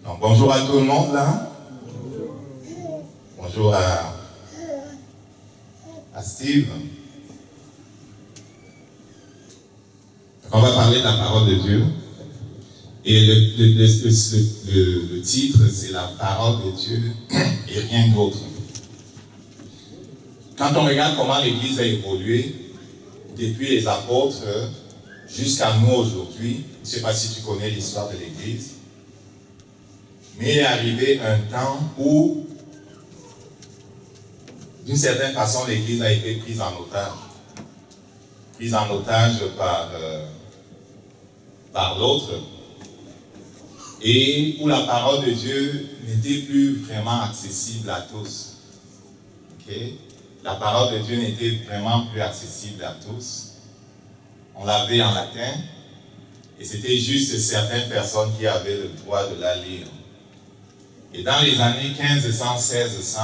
Donc, bonjour à tout le monde là. Bonjour à Steve. Donc, on va parler de la parole de Dieu. Et le titre, c'est la parole de Dieu et rien d'autre. Quand on regarde comment l'Église a évolué depuis les apôtres jusqu'à nous aujourd'hui, je ne sais pas si tu connais l'histoire de l'Église, mais il est arrivé un temps où, d'une certaine façon, l'Église a été prise en otage. Prise en otage par l'autre. Et où la parole de Dieu n'était plus vraiment accessible à tous. Okay? La parole de Dieu n'était vraiment plus accessible à tous. On l'avait en latin, et c'était juste certaines personnes qui avaient le droit de la lire. Et dans les années 1500-1600,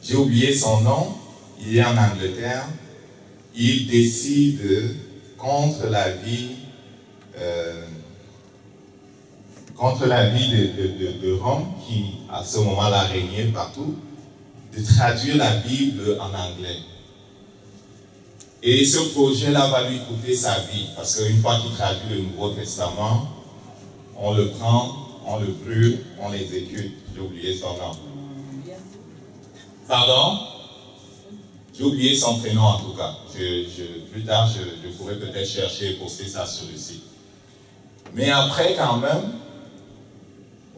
j'ai oublié son nom, il est en Angleterre, il décide contre la vie de Rome, qui à ce moment-là régnait partout, de traduire la Bible en anglais. Et ce projet-là va lui coûter sa vie, parce qu'une fois qu'il traduit le Nouveau Testament, on le prend, on le brûle, on l'exécute. J'ai oublié son nom. Pardon? J'ai oublié son prénom en tout cas. Plus tard, je pourrais peut-être chercher et poster ça sur le site. Mais après, quand même,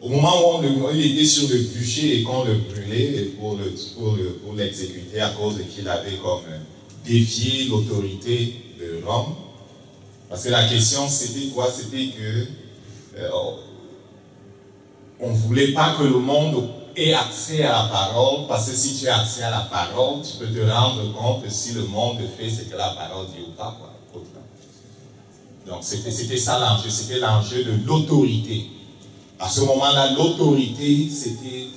au moment où il était sur le bûcher et qu'on le brûlait pour l'exécuter à cause qu'il avait comme défié l'autorité de Rome, parce que la question c'était quoi? C'était que on ne voulait pas que le monde ait accès à la parole, parce que si tu as accès à la parole, tu peux te rendre compte si le monde fait ce que la parole dit ou pas. Quoi. Donc c'était ça l'enjeu, c'était l'enjeu de l'autorité. À ce moment-là, l'autorité, c'était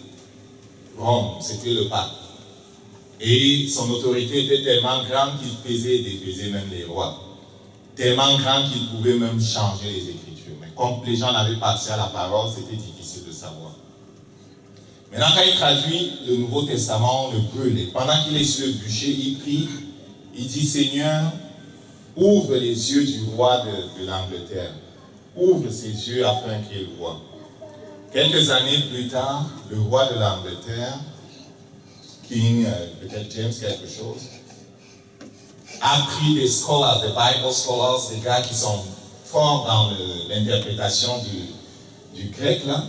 Rome, c'était le pape. Et son autorité était tellement grande qu'il faisait et défaisait même les rois. Tellement grande qu'il pouvait même changer les Écritures. Mais comme les gens n'avaient pas accès à la parole, c'était difficile de savoir. Maintenant, quand il traduit le Nouveau Testament, on le brûle. Et pendant qu'il est sur le bûcher, il prie, il dit, Seigneur, ouvre les yeux du roi de l'Angleterre. Ouvre ses yeux afin qu'il voie. Quelques années plus tard, le roi de l'Angleterre, King, peut-être James quelque chose, a pris des scholars, des Bible scholars, des gars qui sont forts dans l'interprétation du grec, là,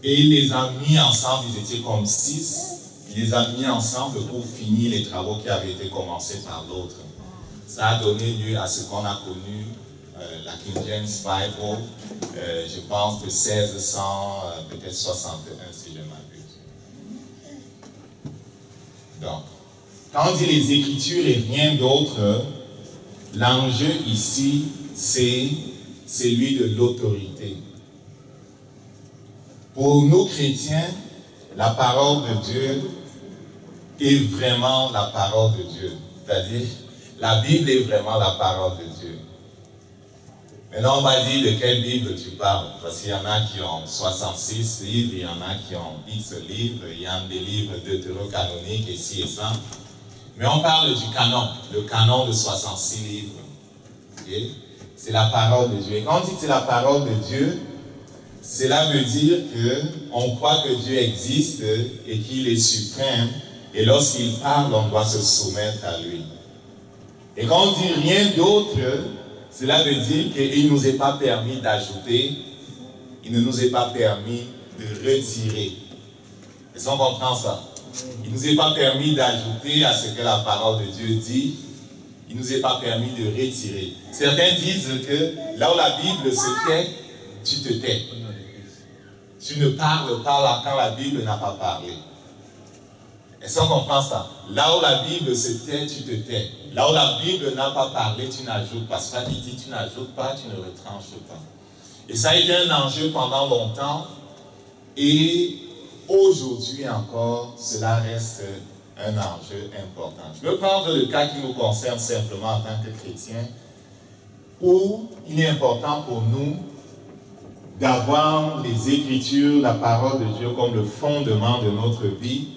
et il les a mis ensemble, ils étaient comme 6, il les a mis ensemble pour finir les travaux qui avaient été commencés par l'autre. Ça a donné lieu à ce qu'on a connu, la King James Bible, je pense de 1600, peut-être 61 si je m'abuse. Donc, quand on dit les Écritures et rien d'autre, l'enjeu ici, c'est celui de l'autorité. Pour nous chrétiens, la parole de Dieu est vraiment la parole de Dieu. C'est-à-dire, la Bible est vraiment la parole de Dieu. Maintenant, on va dire de quelle Bible tu parles. Parce qu'il y en a qui ont 66 livres, il y en a qui ont X livres, il y en a des livres deutérocanoniques et ci et ça. Mais on parle du canon, le canon de 66 livres. Okay? C'est la parole de Dieu. Et quand on dit que c'est la parole de Dieu, cela veut dire qu'on croit que Dieu existe et qu'il est suprême. Et lorsqu'il parle, on doit se soumettre à lui. Et quand on dit rien d'autre, cela veut dire qu'il ne nous est pas permis d'ajouter, il ne nous est pas permis de retirer. Est-ce qu'on comprend ça? Il ne nous est pas permis d'ajouter à ce que la parole de Dieu dit, il ne nous est pas permis de retirer. Certains disent que là où la Bible se tait, tu te tais. Tu ne parles pas là quand la Bible n'a pas parlé. Est-ce qu'on comprend ça? Là où la Bible se tait, tu te tais. Là où la Bible n'a pas parlé, tu n'ajoutes pas. C'est ça qu'il dit, tu n'ajoutes pas, tu ne retranches pas. Et ça a été un enjeu pendant longtemps. Et aujourd'hui encore, cela reste un enjeu important. Je veux prendre le cas qui nous concerne simplement en tant que chrétiens. où il est important pour nous d'avoir les Écritures, la parole de Dieu comme le fondement de notre vie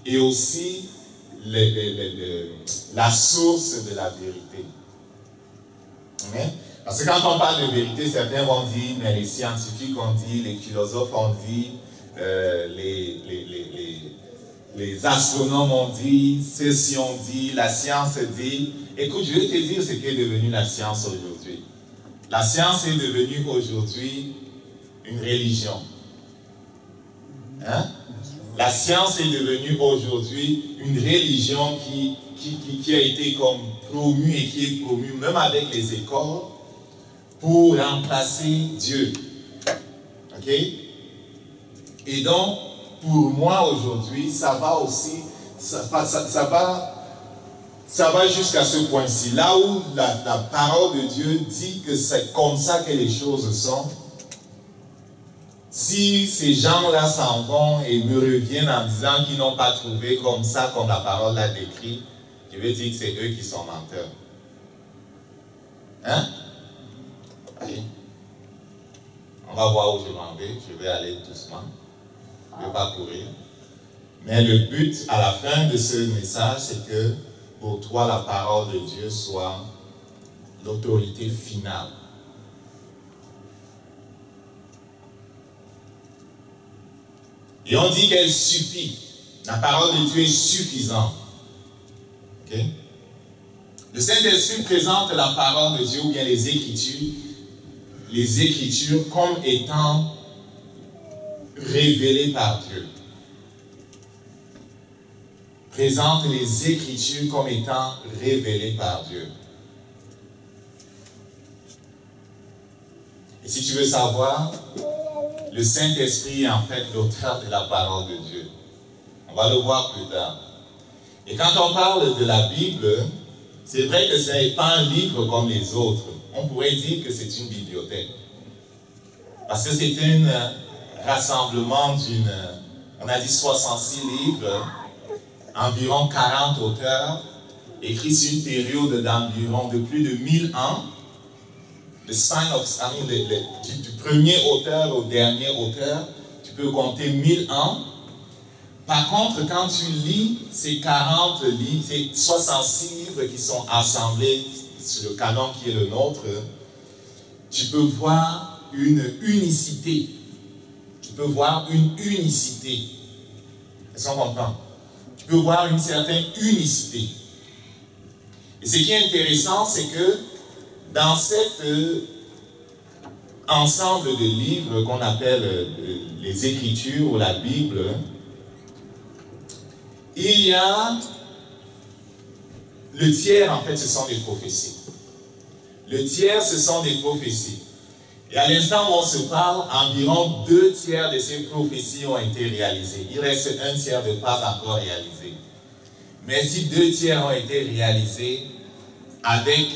et aussi la source de la vérité. Amen. Parce que quand on parle de vérité, certains vont dire, mais les scientifiques ont dit, les philosophes ont dit, les astronomes ont dit, ceux-ci ont dit, la science dit. Écoute, je vais te dire ce qu'est devenu la science aujourd'hui. La science est devenue aujourd'hui une religion. Hein? La science est devenue aujourd'hui une religion qui a été comme promue et qui est promue même avec les écoles pour remplacer Dieu. Ok? Et donc, pour moi aujourd'hui, ça va aussi, ça va jusqu'à ce point-ci. Là où la parole de Dieu dit que c'est comme ça que les choses sont, si ces gens-là s'en vont et me reviennent en disant qu'ils n'ont pas trouvé comme ça, comme la parole l'a décrit, je vais dire que c'est eux qui sont menteurs. Hein? Allez. On va voir où je m'en vais. Je vais aller doucement. Je ne vais pas courir. Mais le but à la fin de ce message, c'est que pour toi, la parole de Dieu soit l'autorité finale. Et on dit qu'elle suffit. La parole de Dieu est suffisante. Okay? Le Saint-Esprit présente la parole de Dieu ou bien les Écritures comme étant révélées par Dieu. Présente les Écritures comme étant révélées par Dieu. Et si tu veux savoir, le Saint-Esprit est en fait l'auteur de la parole de Dieu. On va le voir plus tard. Et quand on parle de la Bible, c'est vrai que ce n'est pas un livre comme les autres. On pourrait dire que c'est une bibliothèque. Parce que c'est un rassemblement d'une, on a dit 66 livres, environ 40 auteurs, écrits sur une période d'environ de plus de 1000 ans. Du premier auteur au dernier auteur, tu peux compter 1000 ans. Par contre, quand tu lis ces 40 livres, ces 66 livres qui sont assemblés sur le canon qui est le nôtre, tu peux voir une unicité. Tu peux voir une unicité. Est-ce qu'on comprend? Tu peux voir une certaine unicité. Et ce qui est intéressant, c'est que dans cet ensemble de livres qu'on appelle les Écritures ou la Bible, il y a le tiers, en fait, ce sont des prophéties. Le tiers, ce sont des prophéties. Et à l'instant où on se parle, environ 2 tiers de ces prophéties ont été réalisées. Il reste 1 tiers de pas encore réalisé. Mais si 2 tiers ont été réalisés, avec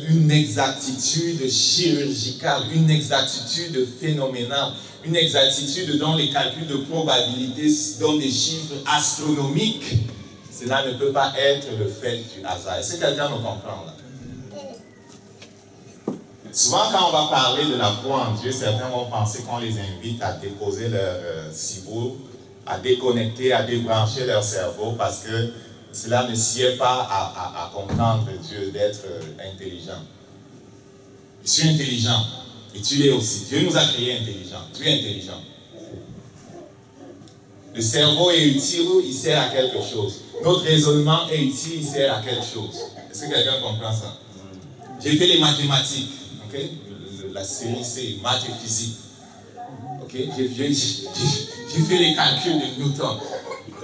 une exactitude chirurgicale, une exactitude phénoménale, une exactitude dont les calculs de probabilité donnent des chiffres astronomiques, cela ne peut pas être le fait du hasard. Est-ce que quelqu'un me comprend là? Souvent, quand on va parler de la foi en Dieu, certains vont penser qu'on les invite à déposer leur cibou, à déconnecter, à débrancher leur cerveau, parce que cela ne sied pas à comprendre Dieu, d'être intelligent. Je suis intelligent, et tu l'es aussi. Dieu nous a créés intelligents. Tu es intelligent. Le cerveau est utile, il sert à quelque chose. Notre raisonnement est utile, il sert à quelque chose. Est-ce que quelqu'un comprend ça? J'ai fait les mathématiques. Okay? La série C, maths et physique. Okay? J'ai fait les calculs de Newton.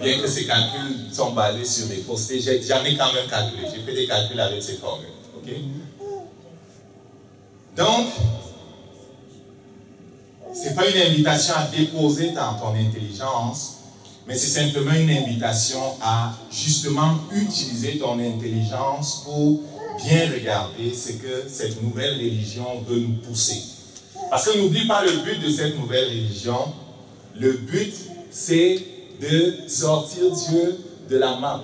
Bien que ces calculs sont basés sur des faussetés, j'en ai quand même calculé. J'ai fait des calculs avec ces formules. Okay? Donc, ce n'est pas une invitation à déposer dans ton intelligence, mais c'est simplement une invitation à justement utiliser ton intelligence pour bien regarder ce que cette nouvelle religion veut nous pousser. Parce que n'oublie pas le but de cette nouvelle religion. Le but, c'est de sortir Dieu de la malle.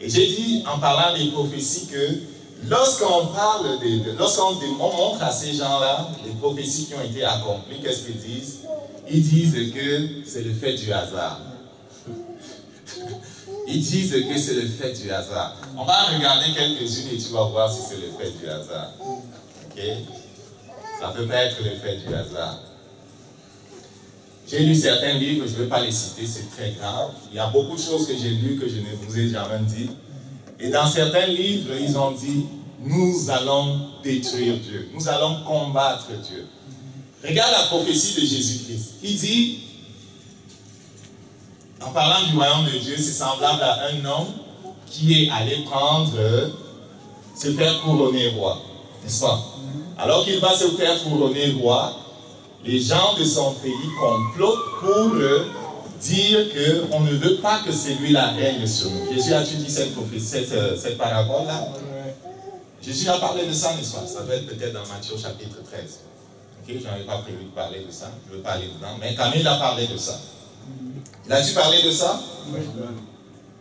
Et j'ai dit en parlant des prophéties que Lorsqu'on parle lorsqu'on montre à ces gens-là les prophéties qui ont été accomplies, qu'est-ce qu'ils disent? Ils disent que c'est le fait du hasard. Ils disent que c'est le fait du hasard. On va regarder quelques-unes et tu vas voir si c'est le fait du hasard. Ok? Ça ne peut pas être le fait du hasard. J'ai lu certains livres, je ne vais pas les citer, c'est très grave. Il y a beaucoup de choses que j'ai lues que je ne vous ai jamais dit. Et dans certains livres, ils ont dit, nous allons détruire Dieu. Nous allons combattre Dieu. Regarde la prophétie de Jésus-Christ. Il dit, en parlant du royaume de Dieu, c'est semblable à un homme qui est allé se faire couronner roi. N'est-ce pas? Alors qu'il va se faire couronner roi, les gens de son pays complotent pour dire qu'on ne veut pas que celui-là règne sur nous. Jésus a-tu dit cette parabole-là? Jésus a parlé de ça, n'est-ce pas? Ça doit être peut-être dans Matthieu chapitre 13. Ok, je n'avais pas prévu de parler de ça, je ne veux pas aller dedans, mais Camille a parlé de ça. Il a-tu parlé de ça? Oui.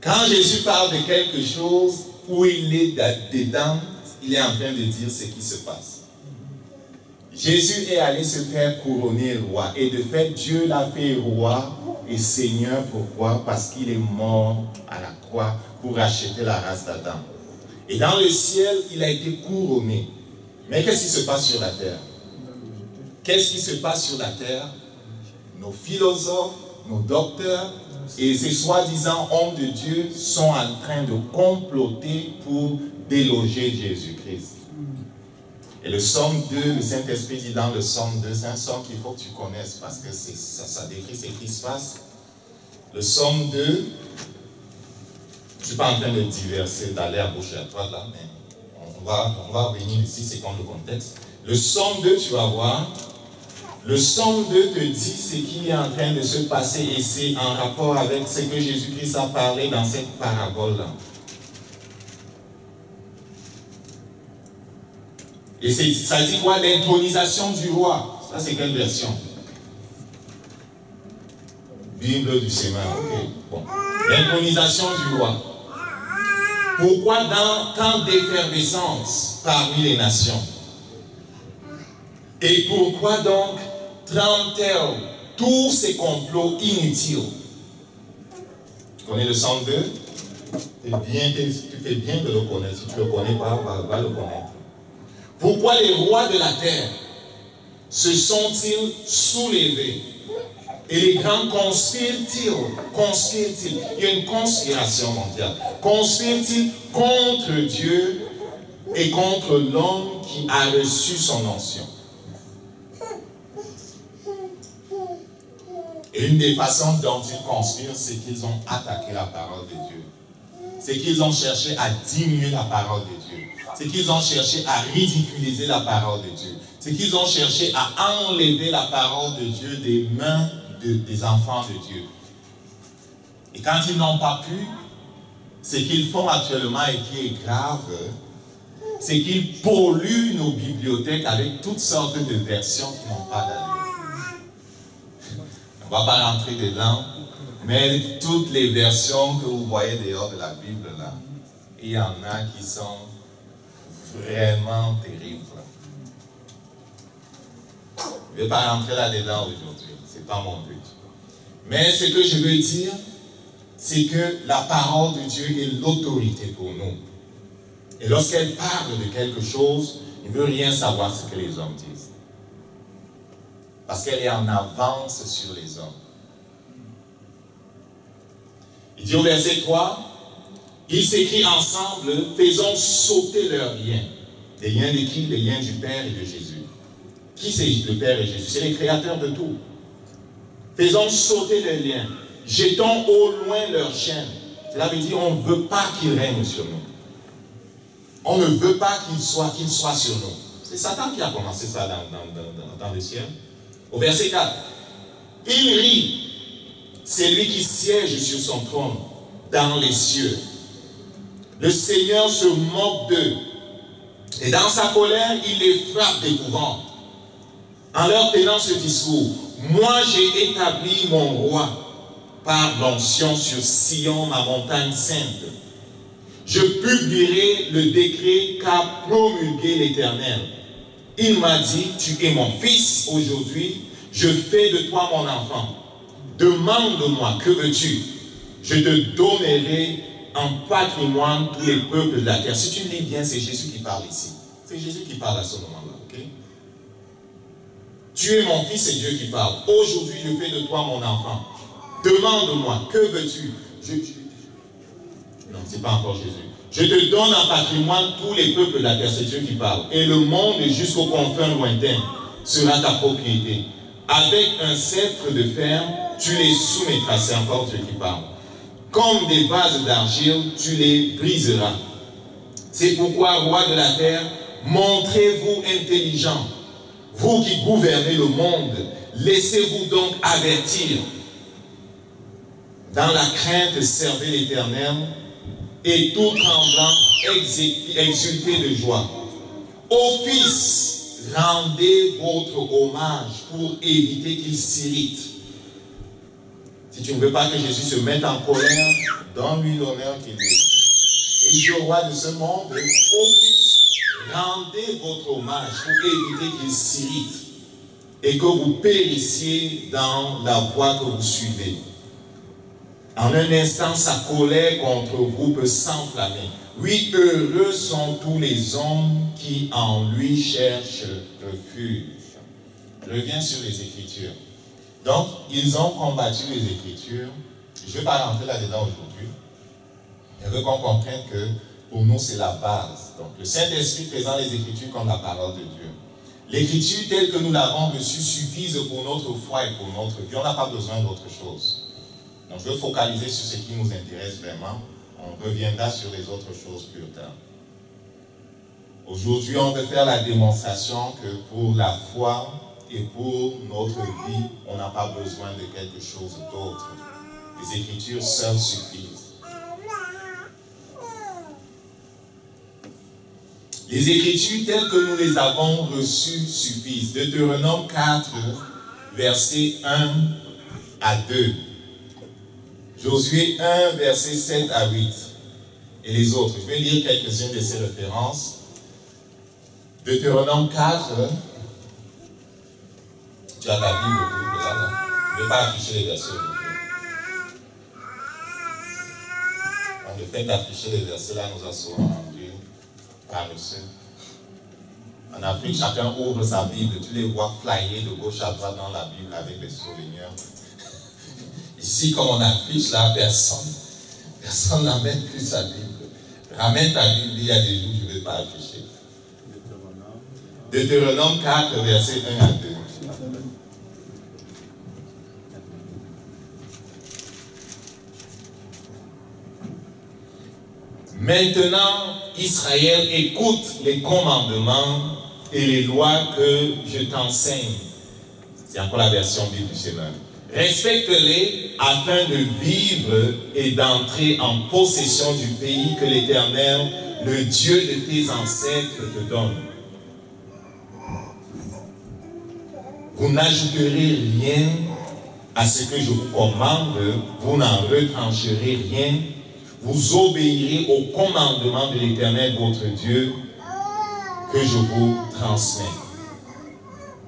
Quand Jésus parle de quelque chose où il est dedans, il est en train de dire ce qui se passe. Jésus est allé se faire couronner roi. Et de fait, Dieu l'a fait roi et Seigneur. Pourquoi? Parce qu'il est mort à la croix pour racheter la race d'Adam. Et dans le ciel, il a été couronné. Mais qu'est-ce qui se passe sur la terre? Qu'est-ce qui se passe sur la terre? Nos philosophes, nos docteurs et ces soi-disant hommes de Dieu sont en train de comploter pour déloger Jésus-Christ. Et le psaume 2, le Saint-Esprit dit dans le psaume 2, c'est un psaume qu'il faut que tu connaisses parce que ça décrit ce qui se passe. Le psaume 2, je ne suis pas en train de diverser, d'aller à gauche et à droite là, mais on va revenir ici, c'est comme le contexte. Le psaume 2, tu vas voir, le psaume 2 te dit ce qui est en train de se passer et c'est en rapport avec ce que Jésus-Christ a parlé dans cette parabole-là. Et ça dit quoi? L'intronisation du roi. Ça, c'est quelle version? Bible du Sénat, ok. Bon. L'intronisation du roi. Pourquoi dans tant d'effervescence parmi les nations? Et pourquoi donc trament-elles tous ces complots inutiles? Tu connais le psaume 2? Tu fais bien de le connaître. Si tu ne le connais pas, va le connaître. Pourquoi les rois de la terre se sont-ils soulevés? Et les grands conspirent-ils? Il y a une conspiration mondiale. Conspirent-ils contre Dieu et contre l'homme qui a reçu son onction? Et une des façons dont ils conspirent, c'est qu'ils ont attaqué la parole de Dieu. C'est qu'ils ont cherché à diminuer la parole de Dieu. C'est qu'ils ont cherché à ridiculiser la parole de Dieu. C'est qu'ils ont cherché à enlever la parole de Dieu des mains des enfants de Dieu. Et quand ils n'ont pas pu, ce qu'ils font actuellement et qui est grave, c'est qu'ils polluent nos bibliothèques avec toutes sortes de versions qui n'ont pas d'allure. On ne va pas rentrer dedans, mais toutes les versions que vous voyez dehors de la Bible, là, il y en a qui sont vraiment terribles. Je ne vais pas rentrer là-dedans aujourd'hui, ce n'est pas mon but. Mais ce que je veux dire, c'est que la parole de Dieu est l'autorité pour nous. Et lorsqu'elle parle de quelque chose, il ne veut rien savoir ce que les hommes disent. Parce qu'elle est en avance sur les hommes. Il dit au verset 3, ils s'écrient ensemble, faisons sauter leurs liens. Les liens de qui? Les liens du Père et de Jésus. Qui c'est le Père et Jésus? C'est les créateurs de tout. Faisons sauter les liens. Jetons au loin leurs chaînes. Cela veut dire on ne veut pas qu'ils règnent sur nous. On ne veut pas qu'ils soient sur nous. C'est Satan qui a commencé ça dans le ciel. Au verset 4. Il rit. C'est lui qui siège sur son trône dans les cieux. Le Seigneur se moque d'eux. Et dans sa colère, il les frappe d'épouvante. En leur tenant ce discours, moi j'ai établi mon roi par l'onction sur Sion, ma montagne sainte. Je publierai le décret qu'a promulgué l'Éternel. Il m'a dit, tu es mon fils aujourd'hui, je fais de toi mon enfant. Demande-moi, que veux-tu? Je te donnerai en patrimoine tous les peuples de la terre. Si tu lis bien, c'est Jésus qui parle ici. C'est Jésus qui parle à ce moment-là, ok? Tu es mon fils, c'est Dieu qui parle. Aujourd'hui, je fais de toi mon enfant. Demande-moi, que veux-tu? Non, ce n'est pas encore Jésus. Je te donne en patrimoine tous les peuples de la terre, c'est Dieu qui parle. Et le monde jusqu'aux confins lointains sera ta propriété. Avec un sceptre de fer, tu les soumettras. C'est encore Dieu qui parle. Comme des vases d'argile, tu les briseras. C'est pourquoi, roi de la terre, montrez-vous intelligent. Vous qui gouvernez le monde, laissez-vous donc avertir. Dans la crainte, servez l'Éternel, et tout tremblant, exultez de joie. Ô fils, rendez votre hommage pour éviter qu'il s'irrite. Si tu ne veux pas que Jésus se mette en colère, donne-lui l'honneur qu'il mérite. Et dit au roi de ce monde, ô fils, rendez votre hommage pour éviter qu'il s'irrite et que vous périssiez dans la voie que vous suivez. En un instant, sa colère contre vous peut s'enflammer. Oui, heureux sont tous les hommes qui en lui cherchent refuge. Je reviens sur les Écritures. Donc, ils ont combattu les Écritures. Je ne vais pas rentrer là-dedans aujourd'hui. Je veux qu'on comprenne que pour nous, c'est la base. Donc, le Saint-Esprit présente les Écritures comme la parole de Dieu. L'Écriture, telle que nous l'avons reçue, suffise pour notre foi et pour notre vie. On n'a pas besoin d'autre chose. Donc, je veux focaliser sur ce qui nous intéresse vraiment. On reviendra sur les autres choses plus tard. Aujourd'hui, on veut faire la démonstration que pour la foi et pour notre vie, on n'a pas besoin de quelque chose d'autre. Les Écritures seules suffisent. Les Écritures telles que nous les avons reçues suffisent. Deutéronome 4, versets 1 à 2. Josué 1, versets 7 à 8. Et les autres. Je vais lire quelques-unes de ces références. Deutéronome 4. Tu as ta Bible là. Je ne vais pas afficher les versets. Le fait d'afficher les versets là nous a souvent rendu paresseux. En Afrique, chacun ouvre sa Bible. Tu les vois flyer de gauche à droite dans la Bible avec les souvenirs. Ici, comme on affiche là, personne n'amène plus sa Bible. Ramène ta Bible, il y a des jours où je ne vais pas afficher. Deutéronome 4, versets 1 à 2. Maintenant, Israël, écoute les commandements et les lois que je t'enseigne. C'est encore la version Bible du Sénat. Respecte-les afin de vivre et d'entrer en possession du pays que l'Éternel, le Dieu de tes ancêtres, te donne. Vous n'ajouterez rien à ce que je vous commande, vous n'en retrancherez rien, vous obéirez au commandement de l'Éternel, votre Dieu, que je vous transmets.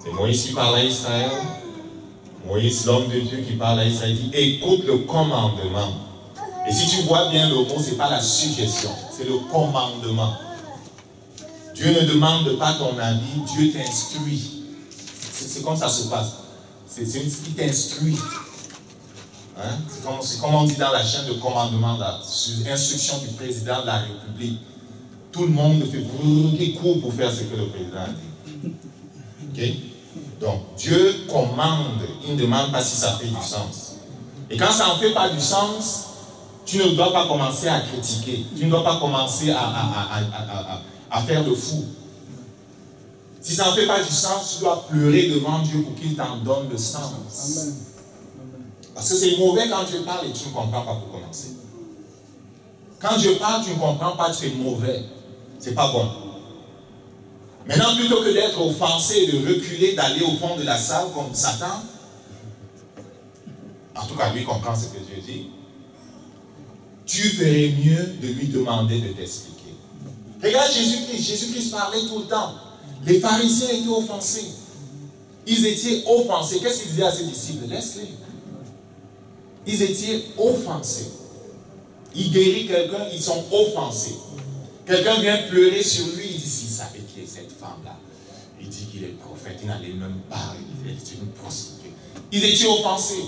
C'est Moïse qui parle à Israël. Moïse, l'homme de Dieu qui parle à Israël, dit écoute le commandement. Et si tu vois bien le mot, ce n'est pas la suggestion, c'est le commandement. Dieu ne demande pas ton avis, Dieu t'instruit. C'est comme ça se passe. C'est ce qui t'instruit. Hein? C'est comme on dit dans la chaîne de commandement, là, sur instruction du président de la République. Tout le monde fait des cours pour faire ce que le président a dit. Ok? Donc, Dieu commande, il ne demande pas si ça fait du sens. Et quand ça ne fait pas du sens, tu ne dois pas commencer à critiquer. Tu ne dois pas commencer à faire le fou. Si ça ne fait pas du sens, tu dois pleurer devant Dieu pour qu'il t'en donne le sens. Amen. Parce que c'est mauvais quand Dieu parle et tu ne comprends pas pour commencer. Quand Dieu parle, tu ne comprends pas, c'est mauvais. C'est pas bon. Maintenant, plutôt que d'être offensé, de reculer, d'aller au fond de la salle comme Satan, en tout cas, lui comprend ce que Dieu dit. tu ferais mieux de lui demander de t'expliquer. Regarde Jésus-Christ. Jésus-Christ parlait tout le temps. Les pharisiens étaient offensés. Ils étaient offensés. Qu'est-ce qu'il disait à ses disciples? Laisse-les. Ils étaient offensés. Il guérit quelqu'un, ils sont offensés. Quelqu'un vient pleurer sur lui, il dit, s'il savait qui est cette femme-là, il dit qu'il est prophète, il n'allait même pas, il est une prostituée. Ils étaient offensés.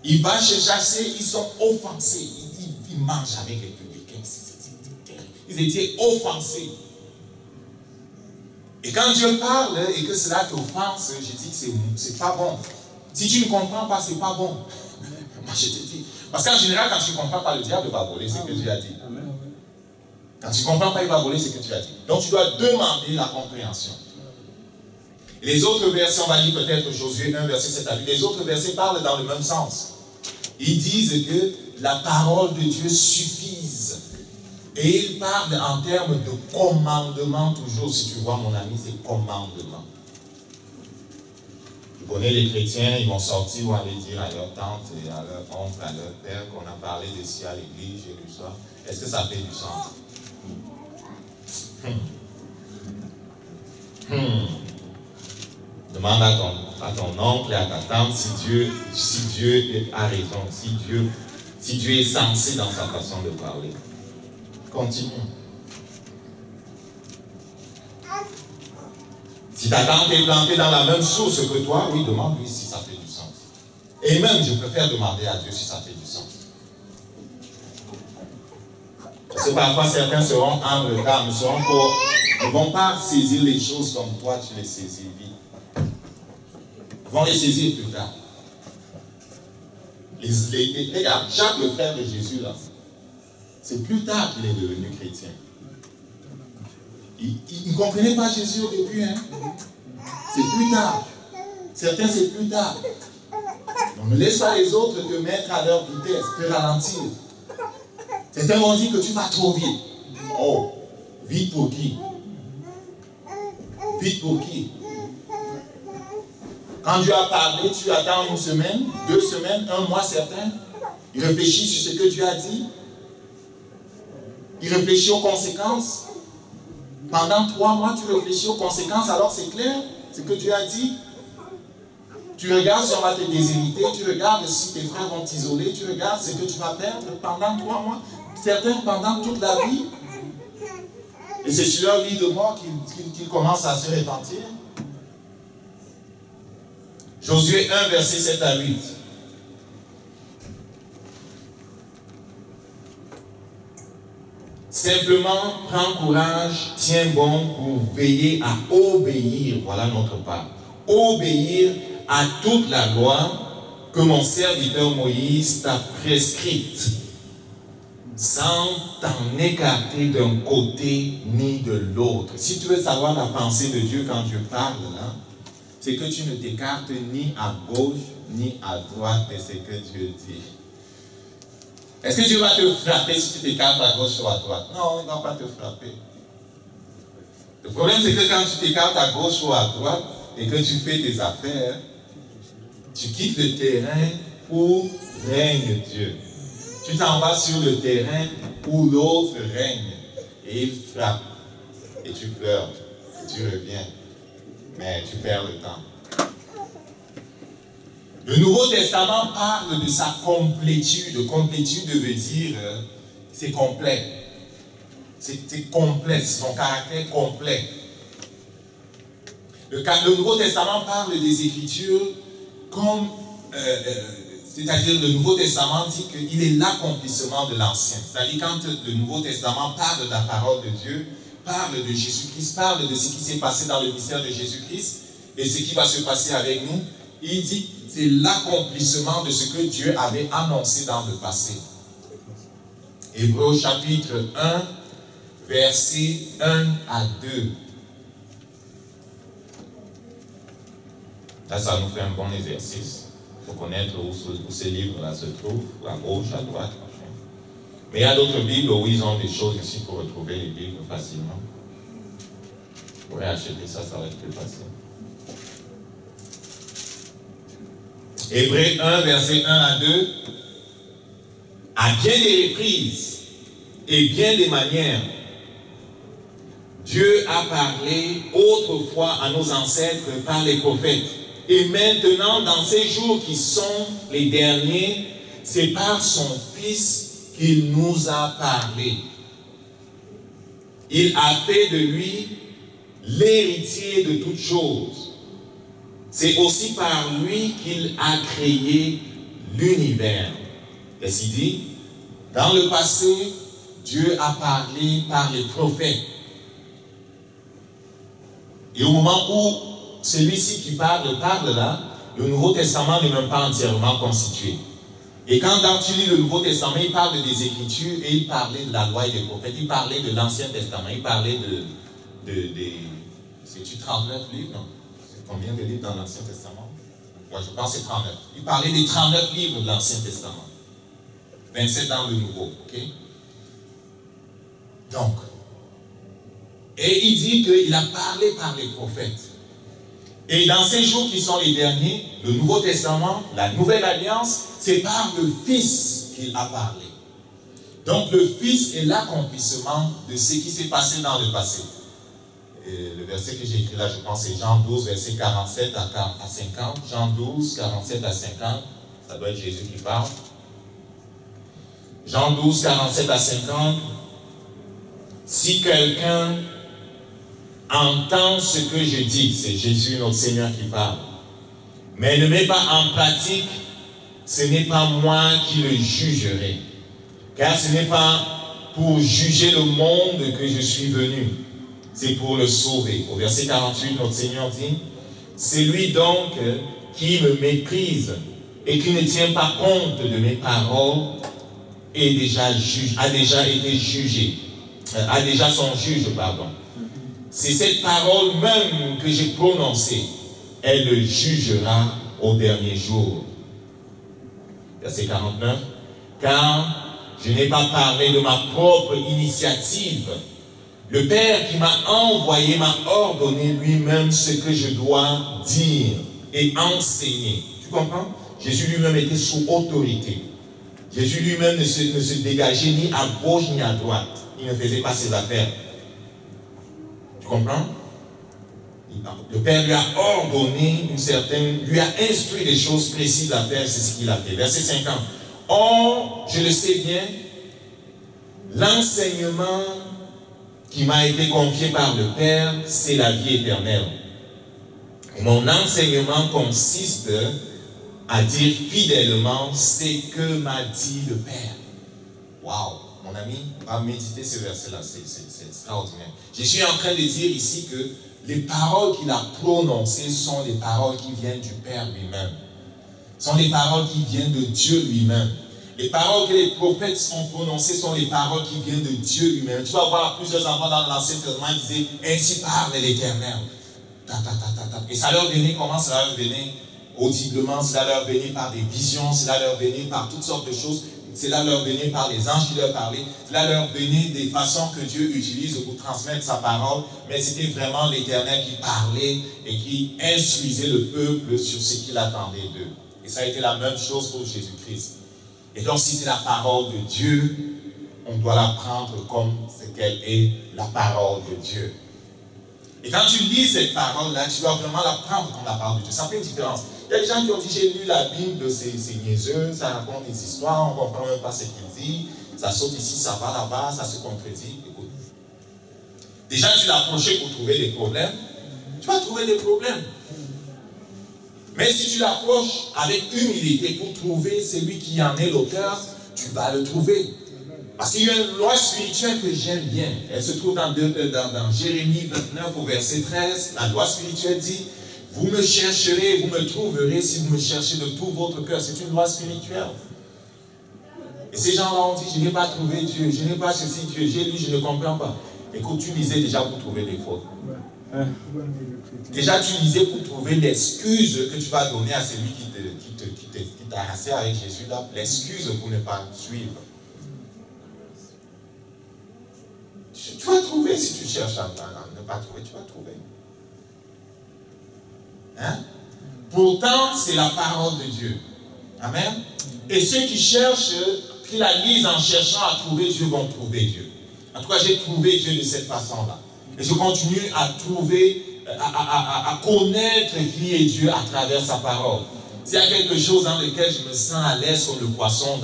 Il va se chasser, ils sont offensés. Ils mangent avec les publicains. Ils étaient offensés. Et quand Dieu parle et que cela t'offense, je dis que c'est pas bon. Si tu ne comprends pas, c'est pas bon. Moi je te dis. Parce qu'en général, quand tu ne comprends pas, le diable va voler ce que Dieu a dit. Quand tu ne comprends pas, il va voler ce que tu as dit. Donc tu dois demander la compréhension. Les autres versets, on va lire peut-être Josué 1, verset 7 à 8. Les autres versets parlent dans le même sens. Ils disent que la parole de Dieu suffise. Et ils parlent en termes de commandement toujours. Si tu vois, mon ami, c'est commandement. Tu connais les chrétiens, ils vont sortir ou aller dire à leur tante et à leur oncle, à leur père qu'on a parlé de ci à l'église, j'ai lu ça. Est-ce que ça fait du sens? Demande à ton oncle et à ta tante si Dieu a raison, si Dieu est sensé dans sa façon de parler. Continue. Si ta tante est plantée dans la même source que toi, oui, demande-lui si ça fait du sens. Et même, je préfère demander à Dieu si ça fait du sens. Parce que parfois, certains seront en retard, ne vont pas saisir les choses comme toi, tu les saisis vite. Ils vont les saisir plus tard. Regarde, Jacques, le frère de Jésus, là, c'est plus tard qu'il est devenu chrétien. Il ne comprenait pas Jésus au début, hein. C'est plus tard. Certains, c'est plus tard. Donc, ne laisse pas les autres te mettre à leur vitesse, te ralentir. Certains vont dire que tu vas trop vite. Oh, vite pour qui? Vite pour qui? Quand Dieu a parlé, tu attends une semaine, 2 semaines, 1 mois, certains. Il réfléchit sur ce que Dieu a dit. Il réfléchit aux conséquences. Pendant 3 mois, tu réfléchis aux conséquences, alors c'est clair, ce que Dieu a dit. Tu regardes si on va te déshériter, tu regardes si tes frères vont t'isoler, tu regardes ce que tu vas perdre pendant 3 mois. Certains pendant toute la vie. Et c'est sur leur lit de mort qu'ils commencent à se repentir. Josué 1, verset 7 à 8. Simplement, prends courage, tiens bon pour veiller à obéir, voilà notre part, obéir à toute la loi que mon serviteur Moïse t'a prescrite, sans t'en écarter d'un côté ni de l'autre. Si tu veux savoir la pensée de Dieu quand Dieu parle, là, c'est que tu ne t'écartes ni à gauche ni à droite de ce que Dieu dit. Est-ce que Dieu va te frapper si tu t'écartes à gauche ou à droite? Non, il ne va pas te frapper. Le problème, c'est que quand tu t'écartes à gauche ou à droite et que tu fais tes affaires, tu quittes le terrain où règne Dieu. Tu t'en vas sur le terrain où l'autre règne. Et il frappe. Et tu pleures. Et tu reviens. Mais tu perds le temps. Le Nouveau Testament parle de sa complétude. Complétude veut dire c'est complet. C'est complet, son caractère complet. Le Nouveau Testament parle des Écritures comme, c'est-à-dire le Nouveau Testament dit qu'il est l'accomplissement de l'Ancien. C'est-à-dire quand le Nouveau Testament parle de la parole de Dieu, parle de Jésus-Christ, parle de ce qui s'est passé dans le mystère de Jésus-Christ et ce qui va se passer avec nous, il dit c'est l'accomplissement de ce que Dieu avait annoncé dans le passé. Hébreux chapitre 1, versets 1 à 2. Là, ça nous fait un bon exercice. Il faut connaître où ces livres-là se trouvent, à gauche, à droite. Mais il y a d'autres Bibles où ils ont des choses ici pour retrouver les Bibles facilement. Vous pourrez acheter ça, ça va être plus facile. Hébreux 1, verset 1 à 2. À bien des reprises et bien des manières, Dieu a parlé autrefois à nos ancêtres par les prophètes. Et maintenant, dans ces jours qui sont les derniers, c'est par son Fils qu'il nous a parlé. Il a fait de lui l'héritier de toutes choses. C'est aussi par lui qu'il a créé l'univers. Qu'est-ce qu'il dit? Dans le passé, Dieu a parlé par les prophètes. Et au moment où celui-ci qui parle là, le Nouveau Testament n'est même pas entièrement constitué. Et quand tu lis le Nouveau Testament, il parle des Écritures et il parlait de la loi et des prophètes, il parlait de l'Ancien Testament, il parlait c'est-tu 39 livres? Non. C'est combien de livres dans l'Ancien Testament? Moi, je pense que c'est 39. Il parlait des 39 livres de l'Ancien Testament. 27 dans le Nouveau. Ok? Donc, et il dit qu'il a parlé par les prophètes. Et dans ces jours qui sont les derniers, le Nouveau Testament, la Nouvelle Alliance, c'est par le Fils qu'il a parlé. Donc le Fils est l'accomplissement de ce qui s'est passé dans le passé. Et le verset que j'ai écrit là, je pense, c'est Jean 12, verset 47 à 50. Jean 12, 47 à 50. Ça doit être Jésus qui parle. Jean 12, 47 à 50. Si quelqu'un entend ce que je dis, c'est Jésus notre Seigneur qui parle, mais ne met pas en pratique, ce n'est pas moi qui le jugerai, car ce n'est pas pour juger le monde que je suis venu, c'est pour le sauver. Au verset 48, notre Seigneur dit, c'est lui donc qui me méprise et qui ne tient pas compte de mes paroles a déjà été jugé, a déjà son juge, pardon. C'est cette parole même que j'ai prononcée, elle le jugera au dernier jour. Verset 49. Car je n'ai pas parlé de ma propre initiative. Le Père qui m'a envoyé m'a ordonné lui-même ce que je dois dire et enseigner. Tu comprends? Jésus lui-même était sous autorité. Jésus lui-même ne se dégageait ni à gauche ni à droite. Il ne faisait pas ses affaires. Tu comprends? Le Père lui a ordonné lui a instruit des choses précises à faire, c'est ce qu'il a fait. Verset 50. Or, je le sais bien, l'enseignement qui m'a été confié par le Père, c'est la vie éternelle. Mon enseignement consiste à dire fidèlement ce que m'a dit le Père. Waouh! Mon ami, va méditer ce verset-là, c'est extraordinaire. Je suis en train de dire ici que les paroles qu'il a prononcées sont les paroles qui viennent du Père lui-même. Sont les paroles qui viennent de Dieu lui-même. Les paroles que les prophètes ont prononcées sont les paroles qui viennent de Dieu lui-même. Tu vas voir plusieurs enfants dans l'Ancien Testament qui disaient « Ainsi parle l'Éternel ». Et ça leur venait, comment ça leur venait? Audiblement, cela leur venait par des visions, cela leur venait par toutes sortes de choses. Cela leur venait par les anges qui leur parlaient. Cela leur venait des façons que Dieu utilise pour transmettre sa parole. Mais c'était vraiment l'Éternel qui parlait et qui instruisait le peuple sur ce qu'il attendait d'eux. Et ça a été la même chose pour Jésus-Christ. Et donc, si c'est la parole de Dieu, on doit la prendre comme ce qu'elle est, la parole de Dieu. Et quand tu lis cette parole-là, tu dois vraiment la prendre comme la parole de Dieu. Ça fait une différence. Il y a des gens qui ont dit, j'ai lu la Bible, c'est niaiseux, ça raconte des histoires, on ne comprend même pas ce qu'il dit, ça saute ici, ça va là-bas, ça se contredit. Écoute. Déjà, tu l'as approché pour trouver des problèmes, tu vas trouver des problèmes. Mais si tu l'approches avec humilité pour trouver celui qui en est l'auteur, tu vas le trouver. Parce qu'il y a une loi spirituelle que j'aime bien. Elle se trouve dans Jérémie 29 au verset 13. La loi spirituelle dit, vous me chercherez, vous me trouverez si vous me cherchez de tout votre cœur. C'est une loi spirituelle. Et ces gens-là ont dit, je n'ai pas trouvé Dieu, je n'ai pas ceci, Dieu, j'ai lu, je ne comprends pas. Écoute, tu lisais déjà pour trouver des fautes. Déjà, tu lisais pour trouver l'excuse que tu vas donner à celui qui t'a rassé avec Jésus, là, l'excuse pour ne pas suivre. Tu vas trouver si tu cherches à ne pas trouver, tu vas trouver. Hein? Pourtant, c'est la parole de Dieu. Amen. Et ceux qui cherchent qui la lisent en cherchant à trouver Dieu vont trouver Dieu. En tout cas, j'ai trouvé Dieu de cette façon-là. Et je continue à trouver, à connaître qui est Dieu à travers sa parole. S'il y a quelque chose dans lequel je me sens à l'aise comme le poisson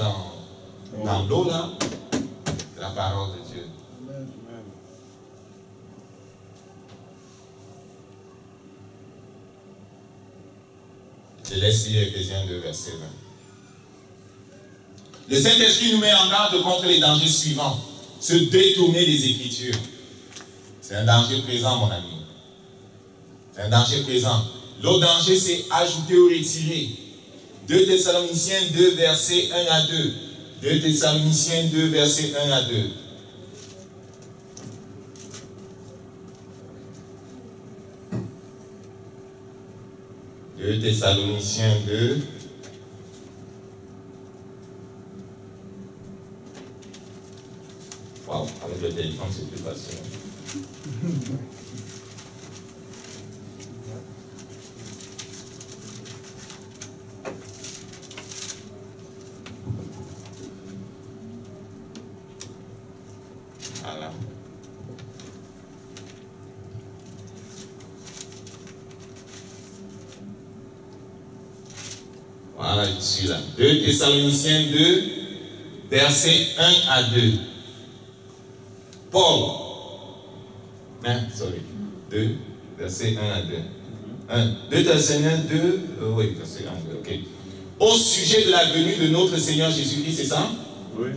dans l'eau, là, c'est la parole de Dieu. Je laisse lire Éphésiens 2, verset 20. Le Saint-Esprit nous met en garde contre les dangers suivants. Se détourner des Écritures. C'est un danger présent, mon ami. C'est un danger présent. L'autre danger, c'est ajouter ou retirer. 2 Thessaloniciens 2, versets 1 à 2. 2 Thessaloniciens 2, versets 1 à 2. Deux Thessaloniciens 2. Wow, avec le téléphone, c'est plus facile. Voilà. Voilà, je suis là. 2 Thessaloniciens 2, versets 1 à 2. Paul. Sorry. 2, versets 1 à 2. 2 Thessaloniciens 2, oui, verset 1 à 2, ok. Au sujet de la venue de notre Seigneur Jésus-Christ, c'est ça? Oui.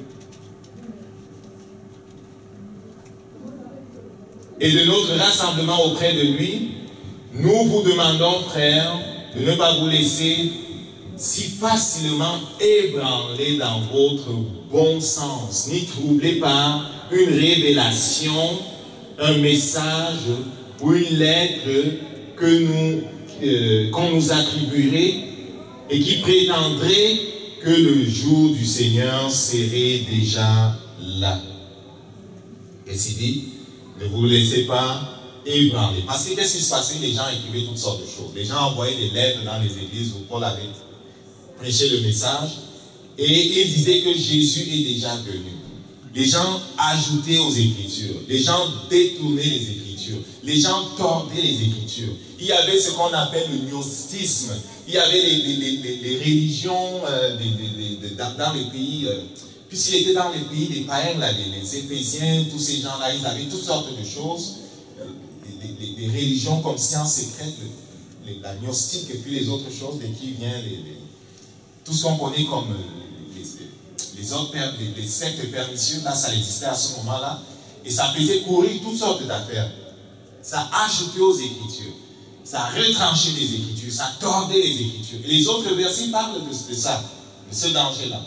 Et de notre rassemblement auprès de lui, nous vous demandons, frères, de ne pas vous laisser si facilement ébranler dans votre bon sens, ni troubler par une révélation, un message ou une lettre qu'on nous attribuerait et qui prétendrait que le jour du Seigneur serait déjà là. Et s'il dit, ne vous laissez pas ébranler. Parce que qu'est-ce qui se passait? Les gens écrivaient toutes sortes de choses. Les gens envoyaient des lettres dans les églises où Paul avait prêché le message et il disait que Jésus est déjà venu. Les gens ajoutaient aux Écritures. Les gens détournaient les Écritures. Les gens tordaient les Écritures. Il y avait ce qu'on appelle le gnostisme. Il y avait les religions dans les pays... Puisqu'il était dans les pays des païens, là, les Éphésiens, tous ces gens-là, ils avaient toutes sortes de choses. Les religions comme sciences secrètes, la gnostique et puis les autres choses, de qui vient tout ce qu'on connaît comme les sectes pernicieuses, là, ça existait à ce moment-là. Et ça faisait courir toutes sortes d'affaires. Ça ajoutait aux Écritures. Ça retranchait les Écritures. Ça tordait les Écritures. Et les autres versets parlent de ça, de ce danger-là.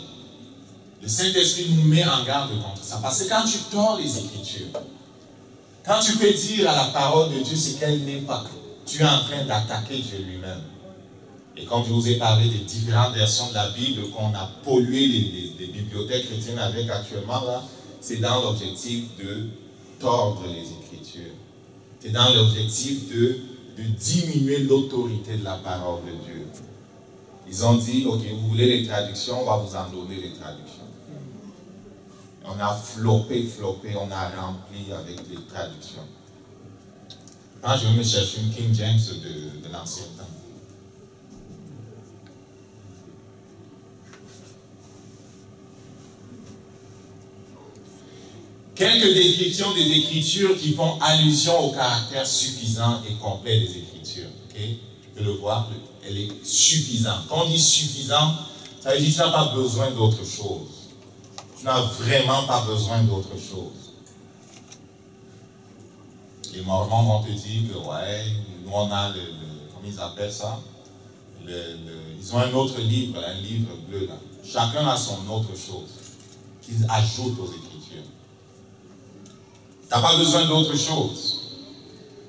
Le Saint-Esprit nous met en garde contre ça. Parce que quand tu tords les Écritures, quand tu peux dire à la parole de Dieu ce qu'elle n'est pas, tu es en train d'attaquer Dieu lui-même. Et comme je vous ai parlé des différentes versions de la Bible qu'on a pollué les bibliothèques chrétiennes avec actuellement, là, c'est dans l'objectif de tordre les Écritures. C'est dans l'objectif de diminuer l'autorité de la parole de Dieu. Ils ont dit, ok, vous voulez les traductions, on va vous en donner les traductions. On a floppé, on a rempli avec les traductions. Quand je vais me chercher une King James de l'ancien temps. Quelques descriptions des Écritures qui font allusion au caractère suffisant et complet des Écritures. Okay? Tu peux le voir, elle est suffisante. Quand on dit suffisant, ça veut dire que tu n'as pas besoin d'autre chose. Tu n'as vraiment pas besoin d'autre chose. Les Mormons vont te dire que, ouais, nous on a comment ils appellent ça? Ils ont un autre livre, un livre bleu là. Chacun a son autre chose qu'ils ajoutent aux Écritures. Tu n'as pas besoin d'autre chose.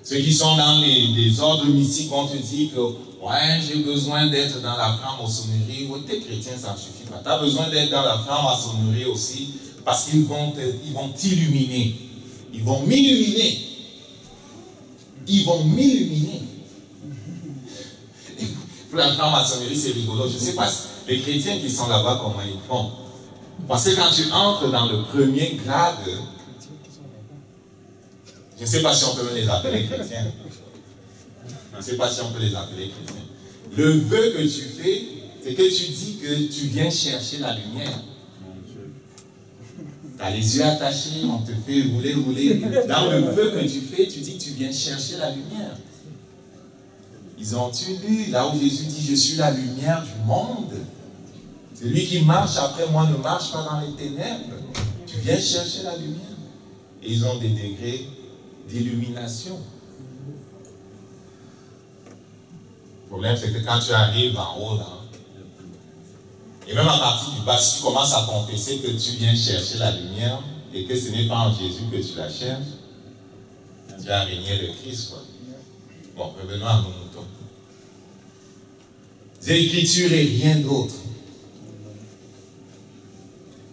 Ceux qui sont dans les ordres mystiques vont te dire que ouais, j'ai besoin d'être dans la franc-maçonnerie. Ouais, t'es chrétien, ça ne suffit pas. Tu as besoin d'être dans la franc-maçonnerie aussi parce qu'ils vont t'illuminer. Ils vont m'illuminer. Ils vont m'illuminer. Pour la franc-maçonnerie, c'est rigolo. Je ne sais pas les chrétiens qui sont là-bas, comment ils font. Parce que quand tu entres dans le premier grade, je ne sais pas si on peut les appeler chrétiens. Je ne sais pas si on peut les appeler chrétiens. Le vœu que tu fais, c'est que tu dis que tu viens chercher la lumière. Tu as les yeux attachés, on te fait rouler. Dans le vœu que tu fais, tu dis que tu viens chercher la lumière. Ils ont-tu lu là où Jésus dit « Je suis la lumière du monde ». Celui qui marche après moi ne marche pas dans les ténèbres. Tu viens chercher la lumière. Et ils ont des degrés d'illumination. Le problème, c'est que quand tu arrives en haut, là, et même à partir du bas, si tu commences à confesser que tu viens chercher la lumière et que ce n'est pas en Jésus que tu la cherches, tu as régné le Christ, quoi. Bon, revenons à nos moutons. Les Écritures et rien d'autre.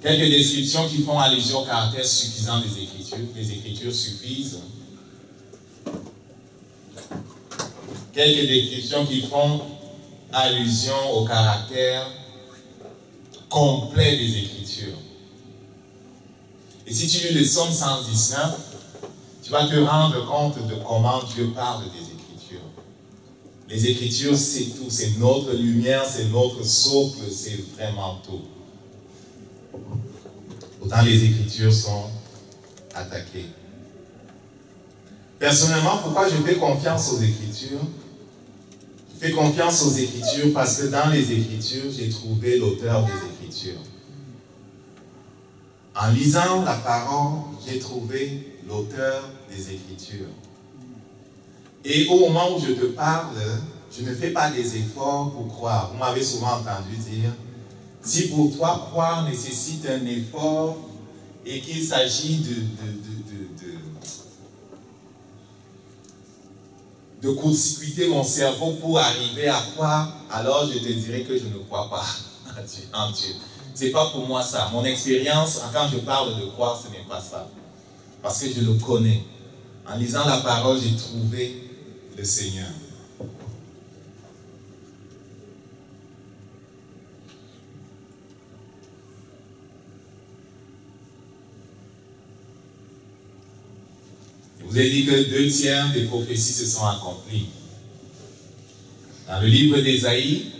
Quelques descriptions qui font allusion au caractère suffisant des Écritures. Les Écritures suffisent. Quelques descriptions qui font allusion au caractère complet des Écritures. Et si tu lis le Psaume 119, tu vas te rendre compte de comment Dieu parle des Écritures. Les Écritures, c'est tout. C'est notre lumière, c'est notre socle, c'est vraiment tout. Pourtant, les Écritures sont attaquées. Personnellement, pourquoi je fais confiance aux Écritures? Je fais confiance aux Écritures parce que dans les Écritures, j'ai trouvé l'auteur des Écritures. En lisant la parole, j'ai trouvé l'auteur des Écritures. Et au moment où je te parle, je ne fais pas des efforts pour croire. Vous m'avez souvent entendu dire, si pour toi croire nécessite un effort et qu'il s'agit de court-circuiter mon cerveau pour arriver à croire, alors je te dirais que je ne crois pas en Dieu. Ce n'est pas pour moi ça. Mon expérience, quand je parle de croire, ce n'est pas ça. Parce que je le connais. En lisant la parole, j'ai trouvé le Seigneur. Je vous ai dit que 2 tiers des prophéties se sont accomplies. Dans le livre d'Ésaïe,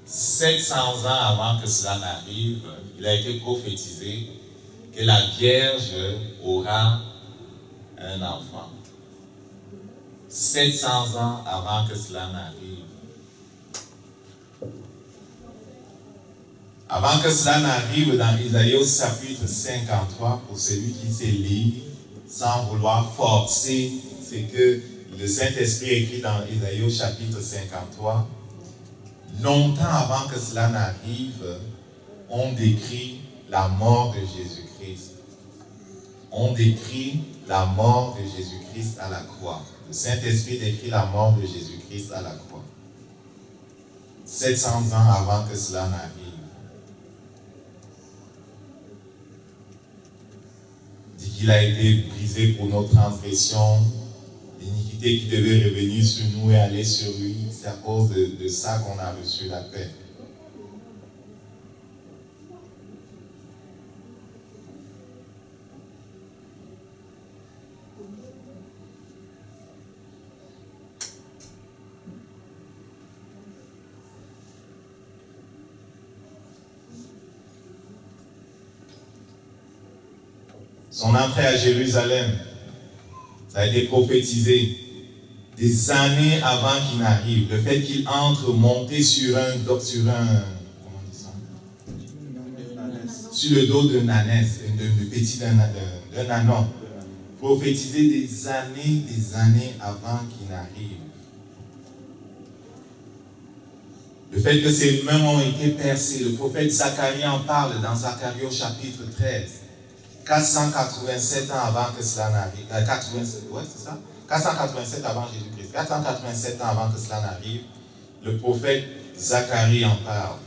700 ans avant que cela n'arrive, il a été prophétisé que la Vierge aura un enfant. 700 ans avant que cela n'arrive. Avant que cela n'arrive, dans Isaïe au chapitre 53, pour celui qui sait lire, sans vouloir forcer ce que le Saint-Esprit écrit dans Isaïe au chapitre 53, longtemps avant que cela n'arrive, on décrit la mort de Jésus-Christ. On décrit la mort de Jésus-Christ à la croix. Le Saint-Esprit décrit la mort de Jésus-Christ à la croix. 700 ans avant que cela n'arrive. Dit qu'il a été brisé pour nos transgressions, l'iniquité qui devait revenir sur nous et aller sur lui. C'est à cause de ça qu'on a reçu la paix. Son entrée à Jérusalem, ça a été prophétisé des années avant qu'il n'arrive. Le fait qu'il entre monté sur comment on dit ça? Sur le dos d'un ânesse, d'un ânon. Prophétisé des années avant qu'il n'arrive. Le fait que ces mains ont été percées, le prophète Zacharie en parle dans Zacharie au chapitre 13. 487 ans avant que cela n'arrive. 487 avant Jésus-Christ. 487 ans avant que cela n'arrive, le prophète Zacharie en parle.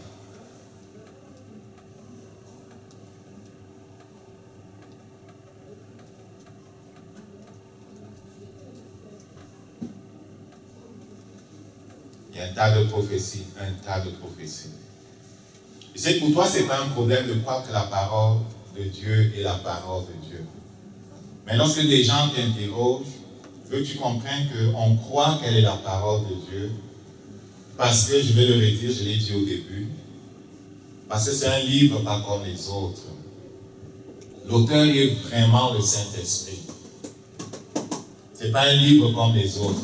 Il y a un tas de prophéties, un tas de prophéties. Je sais que pour toi, ce n'est pas un problème de croire que la parole de Dieu est la parole de Dieu. Mais lorsque des gens t'interrogent, je veux que tu comprennes qu'on croit qu'elle est la parole de Dieu, parce que, je vais le redire, je l'ai dit au début, parce que c'est un livre pas comme les autres. L'auteur est vraiment le Saint-Esprit. Ce n'est pas un livre comme les autres.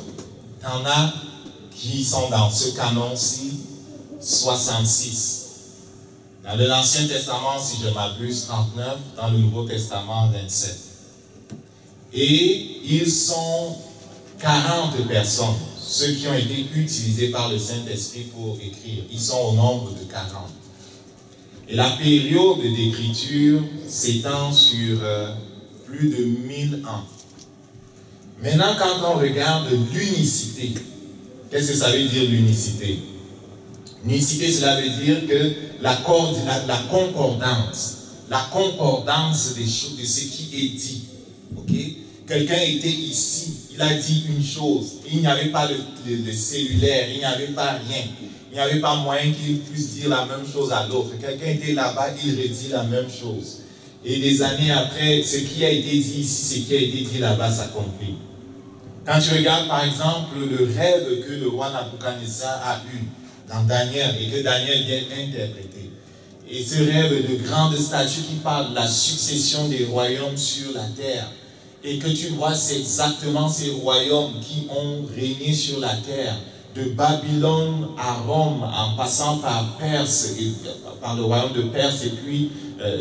Il y en a qui sont dans ce canon-ci, 66. Dans l'Ancien Testament, si je m'abuse, 39, dans le Nouveau Testament, 27. Et ils sont 40 personnes, ceux qui ont été utilisés par le Saint-Esprit pour écrire. Ils sont au nombre de 40. Et la période d'écriture s'étend sur plus de 1000 ans. Maintenant, quand on regarde l'unicité, qu'est-ce que ça veut dire l'unicité? L'unicité, cela veut dire que la concordance des choses, de ce qui est dit. Okay? Quelqu'un était ici, il a dit une chose, il n'y avait pas de cellulaire, il n'y avait pas rien. Il n'y avait pas moyen qu'il puisse dire la même chose à l'autre. Quelqu'un était là-bas, il redit la même chose. Et des années après, ce qui a été dit ici, ce qui a été dit là-bas s'accomplit. Quand tu regardes par exemple le rêve que le roi Nabuchodonosor a eu dans Daniel et que Daniel vient interpréter. Et ce rêve de grande statue qui parle de la succession des royaumes sur la terre. Et que tu vois, c'est exactement ces royaumes qui ont régné sur la terre. De Babylone à Rome, en passant par Perse, par le royaume de Perse et puis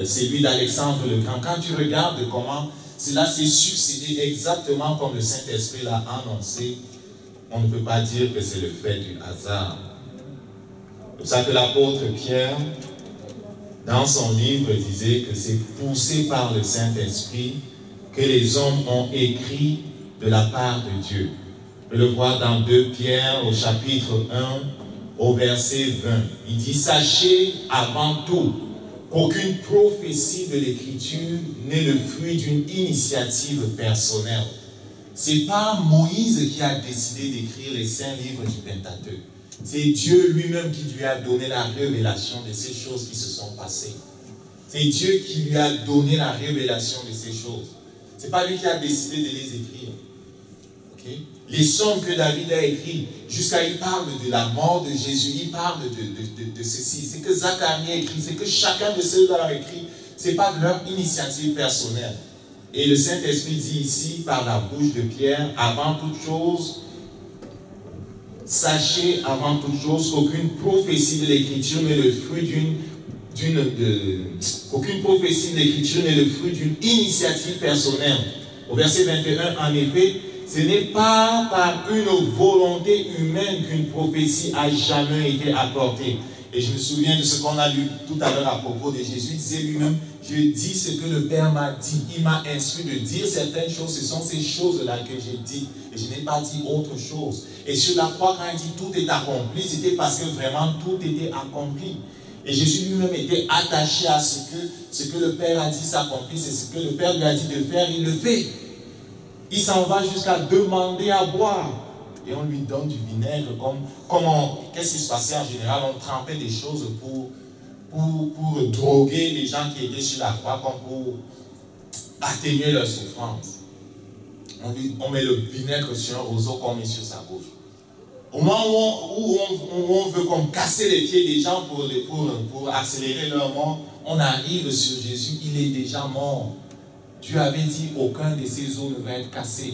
celui d'Alexandre le Grand. Quand tu regardes comment cela s'est succédé exactement comme le Saint-Esprit l'a annoncé, on ne peut pas dire que c'est le fait du hasard. C'est pour ça que l'apôtre Pierre, dans son livre, disait que c'est poussé par le Saint-Esprit que les hommes ont écrit de la part de Dieu. On peut le voir dans 2 Pierre au chapitre 1 au verset 20. Il dit, sachez avant tout qu'aucune prophétie de l'Écriture n'est le fruit d'une initiative personnelle. Ce n'est pas Moïse qui a décidé d'écrire les 5 livres du Pentateuque. C'est Dieu lui-même qui lui a donné la révélation de ces choses qui se sont passées. C'est Dieu qui lui a donné la révélation de ces choses. Ce n'est pas lui qui a décidé de les écrire. Okay? Les psaumes que David a écrits, jusqu'à il parle de la mort de Jésus, il parle de ceci. C'est que Zacharie a écrit, c'est que chacun de ceux-là a écrit. Ce n'est pas de leur initiative personnelle. Et le Saint-Esprit dit ici, par la bouche de Pierre, avant toute chose, sachez avant toute chose qu'aucune prophétie de l'Écriture n'est le fruit qu'aucune prophétie de l'Écriture n'est le fruit d'une initiative personnelle. Au verset 21, en effet, ce n'est pas par une volonté humaine qu'une prophétie a jamais été apportée. Et je me souviens de ce qu'on a lu tout à l'heure à propos de Jésus. Il disait lui-même, je dis ce que le Père m'a dit. Il m'a instruit de dire certaines choses. Ce sont ces choses-là que j'ai dit. Et je n'ai pas dit autre chose. Et sur la croix, quand il dit tout est accompli, c'était parce que vraiment tout était accompli. Et Jésus lui-même était attaché à ce que le Père a dit s'accomplit. C'est ce que le Père lui a dit de faire, il le fait. Il s'en va jusqu'à demander à boire. Et on lui donne du vinaigre. Qu'est-ce qui se passait en général? On trempait des choses pour droguer les gens qui étaient sur la croix, comme pour atténuer leur souffrance. On met le vinaigre sur un roseau qu'on met sur sa bouche. Au moment où on veut comme casser les pieds des gens pour accélérer leur mort, on arrive sur Jésus, il est déjà mort. Dieu avait dit, aucun de ces os ne va être cassé.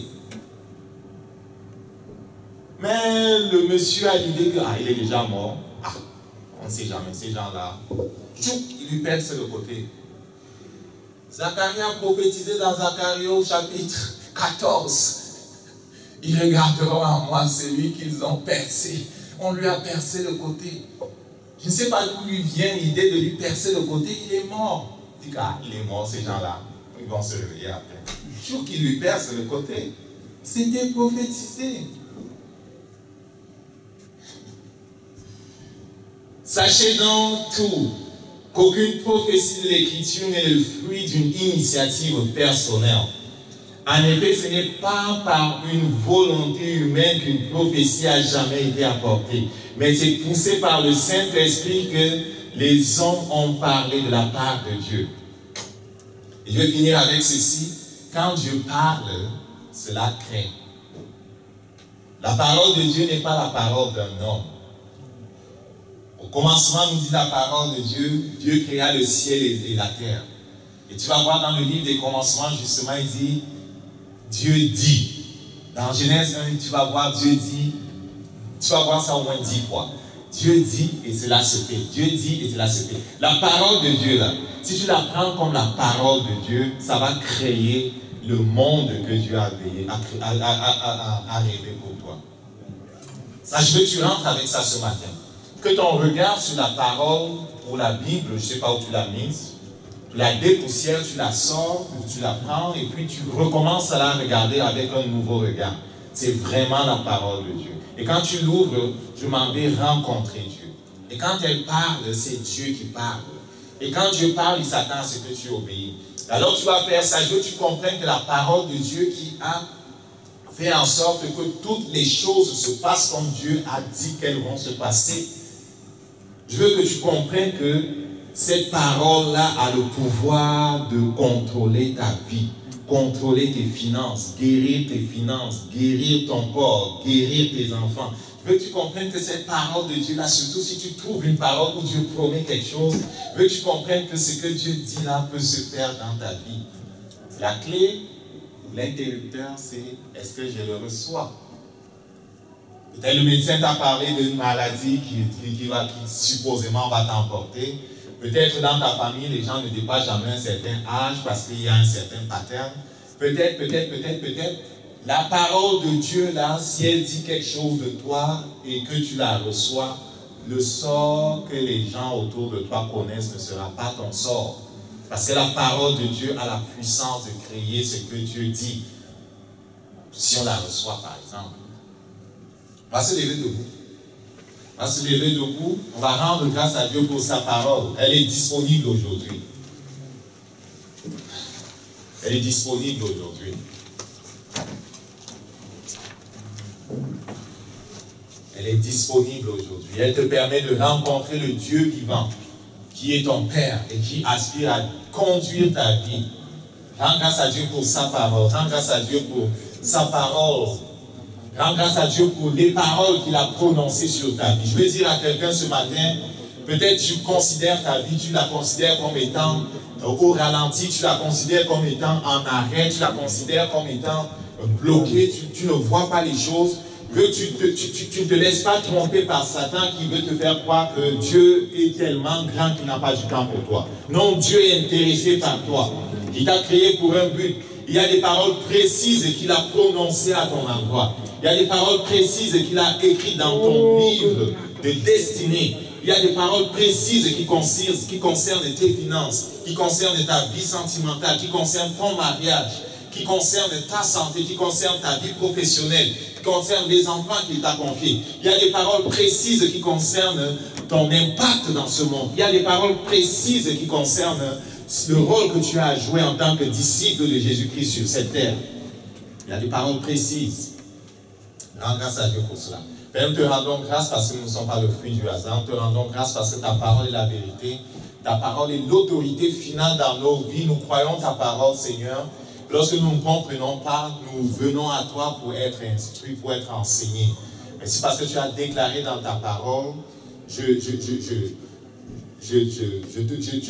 Mais le monsieur a l'idée que, il est déjà mort. On ne sait jamais, ces gens-là. Il lui perce le côté. Zacharie a prophétisé dans Zacharie au chapitre 14. Ils regarderont en moi celui qu'ils ont percé. On lui a percé le côté. Je ne sais pas d'où lui vient l'idée de lui percer le côté. Il est mort. Il dit, il est mort, ces gens-là. Ils vont se réveiller après. Toujours qu'il lui perce le côté. C'était prophétisé. Sachez donc tout, qu'aucune prophétie de l'Écriture n'est le fruit d'une initiative personnelle. En effet, ce n'est pas par une volonté humaine qu'une prophétie a jamais été apportée, mais c'est poussé par le Saint-Esprit que les hommes ont parlé de la part de Dieu. Et je vais finir avec ceci. Quand Dieu parle, cela craint. La parole de Dieu n'est pas la parole d'un homme. Au commencement, nous dit la parole de Dieu, Dieu créa le ciel et la terre. Et tu vas voir dans le livre des commencements, justement, il dit, Dieu dit. Dans Genèse 1, tu vas voir Dieu dit, tu vas voir ça au moins 10 fois. Dieu dit et cela se fait. Dieu dit et cela se fait. La parole de Dieu, là, si tu la prends comme la parole de Dieu, ça va créer le monde que Dieu a rêvé pour toi. Ça, je veux que tu rentres avec ça ce matin. Que ton regard sur la parole ou la Bible, je ne sais pas où tu l'as mise, tu la dépoussières, tu la sors, tu la prends et puis tu recommences à la regarder avec un nouveau regard. C'est vraiment la parole de Dieu. Et quand tu l'ouvres, je m'en vais rencontrer Dieu. Et quand elle parle, c'est Dieu qui parle. Et quand Dieu parle, il s'attend à ce que tu obéis. Alors tu vas faire ça, je veux que tu comprennes que la parole de Dieu qui a fait en sorte que toutes les choses se passent comme Dieu a dit qu'elles vont se passer. Je veux que tu comprennes que cette parole-là a le pouvoir de contrôler ta vie, contrôler tes finances, guérir ton corps, guérir tes enfants. Je veux que tu comprennes que cette parole de Dieu-là, surtout si tu trouves une parole où Dieu promet quelque chose, je veux que tu comprennes que ce que Dieu dit là peut se faire dans ta vie. La clé ou l'interrupteur, c'est est-ce que je le reçois? Peut-être le médecin t'a parlé d'une maladie qui supposément va t'emporter. Peut-être dans ta famille, les gens ne dépassent jamais un certain âge parce qu'il y a un certain pattern. Peut-être. La parole de Dieu, là, si elle dit quelque chose de toi et que tu la reçois, le sort que les gens autour de toi connaissent ne sera pas ton sort. Parce que la parole de Dieu a la puissance de créer ce que Dieu dit. Si on la reçoit, par exemple. On va se lever debout. On va se lever debout. On va rendre grâce à Dieu pour sa parole. Elle est disponible aujourd'hui. Elle est disponible aujourd'hui. Elle est disponible aujourd'hui. Elle te permet de rencontrer le Dieu vivant, qui est ton Père et qui aspire à conduire ta vie. Rends grâce à Dieu pour sa parole. Rends grâce à Dieu pour sa parole. Rends grâce à Dieu pour les paroles qu'il a prononcées sur ta vie. Je veux dire à quelqu'un ce matin, peut-être tu considères ta vie, tu la considères comme étant au ralenti, tu la considères comme étant en arrêt, tu la considères comme étant bloquée, tu ne vois pas les choses. Tu ne te laisses pas tromper par Satan qui veut te faire croire que Dieu est tellement grand qu'il n'a pas du temps pour toi. Non, Dieu est intéressé par toi. Il t'a créé pour un but. Il y a des paroles précises qu'il a prononcées à ton endroit. Il y a des paroles précises qu'il a écrites dans ton livre de destinée. Il y a des paroles précises qui concernent tes finances, qui concernent ta vie sentimentale, qui concernent ton mariage, qui concernent ta santé, qui concernent ta vie professionnelle, qui concernent les enfants qu'il t'a confiés. Il y a des paroles précises qui concernent ton impact dans ce monde. Il y a des paroles précises qui concernent le rôle que tu as joué en tant que disciple de Jésus-Christ sur cette terre. Il y a des paroles précises. Rends grâce à Dieu pour cela. Père, nous te rendons grâce parce que nous ne sommes pas le fruit du hasard. Nous te rendons grâce parce que ta parole est la vérité. Ta parole est l'autorité finale dans nos vies. Nous croyons ta parole, Seigneur. Lorsque nous ne comprenons pas, nous venons à toi pour être instruits, pour être enseignés. Mais c'est parce que tu as déclaré dans ta parole, je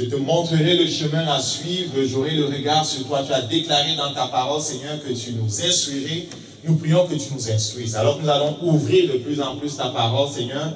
te montrerai le chemin à suivre, j'aurai le regard sur toi. Tu as déclaré dans ta parole, Seigneur, que tu nous instruirais. Nous prions que tu nous instruises. Alors nous allons ouvrir de plus en plus ta parole, Seigneur.